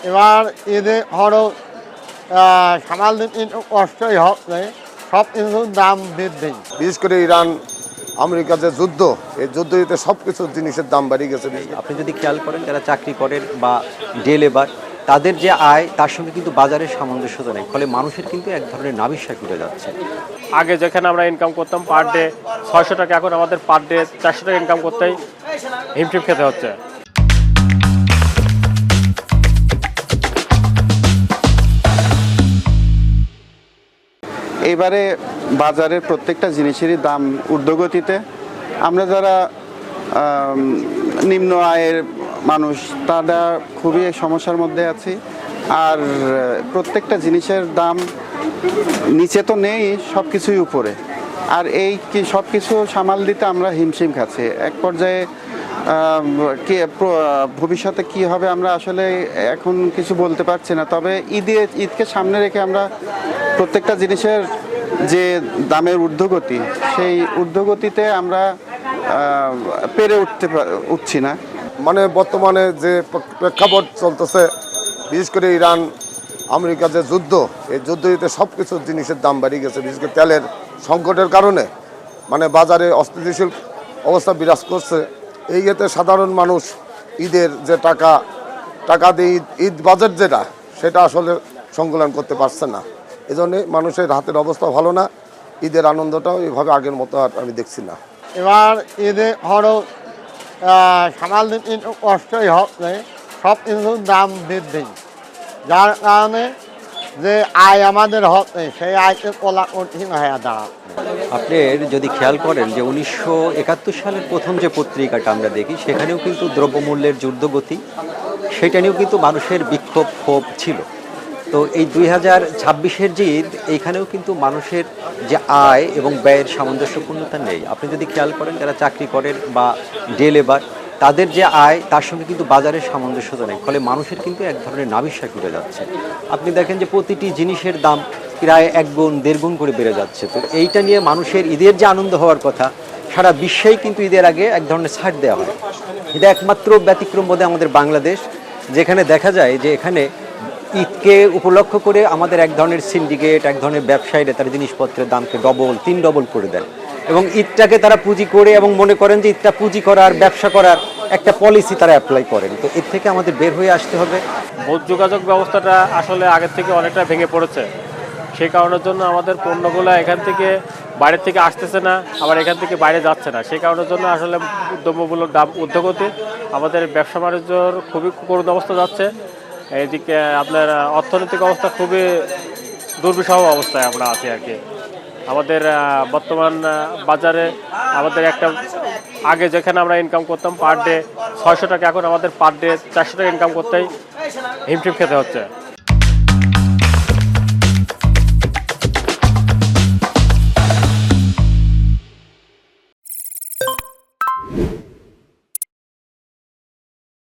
এবার ঈদে খরচ সামাল দিতে একটু কষ্টই হচ্ছে, সব কিছুর দাম বৃদ্ধি। বিশেষ করে ইরান আমেরিকা যে যুদ্ধ, এই যুদ্ধতে সব কিছুর জিনিসের দাম বেড়ে গেছে। আপনি যদি খেয়াল করেন যারা চাকরি করেন বা ডে লেবার, তাদের যে আয় তার সঙ্গে কিন্তু বাজারের সামঞ্জস্যতা নেই, ফলে মানুষের কিন্তু এক ধরনের নাবিশ্বাস ঘুরে যাচ্ছে। আগে যেখানে আমরা ইনকাম করতাম পার ডে 600 টাকা, এখন আমাদের পার ডে 400 টাকা ইনকাম করতেই হিমশিম খেতে হচ্ছে। এইবারে বাজারের প্রত্যেকটা জিনিসেরই দাম ঊর্ধ্বগতিতে। আমরা যারা নিম্ন আয়ের মানুষ তারা খুবই সমস্যার মধ্যে আছি। আর প্রত্যেকটা জিনিসের দাম নিচে তো নেই, সব কিছুই উপরে। আর এই কি সব কিছু সামাল দিতে আমরা হিমশিম খাচ্ছি। এক পর্যায়ে ভবিষ্যতে কি হবে আমরা আসলে এখন কিছু বলতে পারছি না। তবে ঈদকে সামনে রেখে আমরা প্রত্যেকটা জিনিসের যে দামের ঊর্ধ্বগতি, সেই ঊর্ধ্বগতিতে আমরা পেরে উঠছি না। মানে বর্তমানে যে প্রেক্ষাপট চলতেছে, বিশেষ করে ইরান আমেরিকা যে যুদ্ধ, এই যুদ্ধতে সব কিছুর জিনিসের দাম বেড়ে গেছে। বিশেষ করে তেলের সংকটের কারণে মানে বাজারে অস্থিতিশীল অবস্থা বিরাজ করছে। এই ক্ষেত্রে সাধারণ মানুষ ঈদের যে টাকা দিয়ে ঈদ বাজেট যেটা, সেটা আসলে সংকলন করতে পারছে না। এই জন্যে মানুষের হাতের অবস্থা ভালো না, ঈদের আনন্দটাও এইভাবে আগের মতো আর আমি দেখছি না। এবার ঈদে খরচ সামাল দিতে একটু কষ্টই হচ্ছে, সব কিছুর দাম বৃদ্ধি, যার কারণে যে আয় আমাদের হচ্ছে সেই আয়কে তোলা কঠিন হয়ে দাঁড়াচ্ছে। আপনার যদি খেয়াল করেন যে 1971 সালের প্রথম যে পত্রিকাটা আমরা দেখি, সেখানেও কিন্তু দ্রব্যমূল্যের যে ঊর্ধ্বগতি, সেটা নিয়েও কিন্তু মানুষের বিক্ষোভ ক্ষোভ ছিল। তো এই 2026-এর যে ঈদ, এইখানেও কিন্তু মানুষের যে আয় এবং ব্যয়ের সামঞ্জস্যপূর্ণতা নেই। আপনি যদি খেয়াল করেন যারা চাকরি করেন বা ডে লেবার, তাদের যে আয় তার সঙ্গে কিন্তু বাজারের সামঞ্জস্যতা নেই, ফলে মানুষের কিন্তু এক ধরনের নাবিশ্বাস ঘুরে যাচ্ছে। আপনি দেখেন যে প্রতিটি জিনিসের দাম প্রায় 1 গুণ 1.5 গুণ করে বেড়ে যাচ্ছে। তো এইটা নিয়ে মানুষের ঈদের যে আনন্দ হওয়ার কথা, সারা বিশ্বেই কিন্তু ঈদের আগে এক ধরনের ছাড় দেওয়া হয়। এটা একমাত্র ব্যতিক্রম বোধে আমাদের বাংলাদেশ, যেখানে দেখা যায় যে এখানে ঈদকে উপলক্ষ করে আমাদের এক ধরনের সিন্ডিকেট, এক ধরনের ব্যবসায়ীরা তারা জিনিসপত্রের দামকে ডবল 3 ডবল করে দেন এবং ঈদটাকে তারা পুঁজি করে এবং মনে করেন যে ঈদটা পুঁজি করার, ব্যবসা করার একটা পলিসি তারা অ্যাপ্লাই করেন। তো এর থেকে আমাদের বের হয়ে আসতে হবে। যোগাযোগ ব্যবস্থাটা আসলে আগের থেকে অনেকটা ভেঙে পড়েছে। সেই কারণের জন্য আমাদের পণ্যগুলো এখান থেকে বাইরের থেকে আসতেছে না, আবার এখান থেকে বাইরে যাচ্ছে না। সেই কারণের জন্য আসলে দ্রব্যমূল্যের দাম ঊর্ধ্বগতি, আমাদের ব্যবসা বাণিজ্যর খুবই করুণ অবস্থা যাচ্ছে। এইদিকে আপনার অর্থনৈতিক অবস্থা খুবই দুর্বিষহ অবস্থায় আমরা আছি আর কি। আমাদের বর্তমান বাজারে আমাদের একটা আগে যেখানে আমরা ইনকাম করতাম পার ডে 600 টাকা, এখন আমাদের পার ডে 400 টাকা ইনকাম করতেই হিমশিম খেতে হচ্ছে।